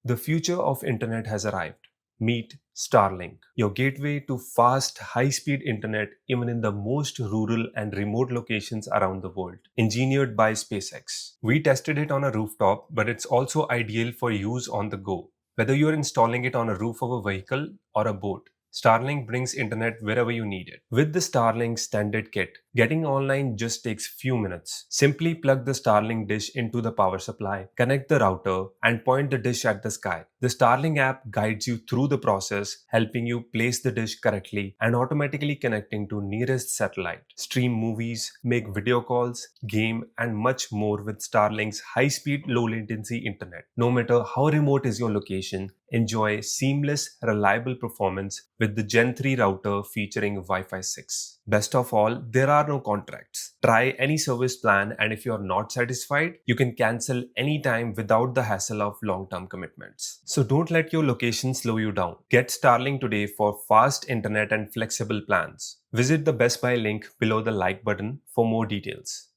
The future of internet has arrived. Meet Starlink, your gateway to fast, high-speed internet even in the most rural and remote locations around the world. Engineered by SpaceX. We tested it on a rooftop, but it's also ideal for use on the go. Whether you're installing it on a roof of a vehicle or a boat, Starlink brings internet wherever you need it. With the Starlink standard kit, getting online just takes few minutes. Simply plug the Starlink dish into the power supply, connect the router, and point the dish at the sky. The Starlink app guides you through the process, helping you place the dish correctly and automatically connecting to nearest satellite. Stream movies, make video calls, game, and much more with Starlink's high-speed, low-latency internet. No matter how remote is your location, enjoy seamless, reliable performance with the Gen 3 router featuring Wi-Fi 6. Best of all, there are no contracts. Try any service plan, and if you're not satisfied, you can cancel anytime without the hassle of long-term commitments. So don't let your location slow you down. Get Starlink today for fast internet and flexible plans. Visit the Best Buy link below the like button for more details.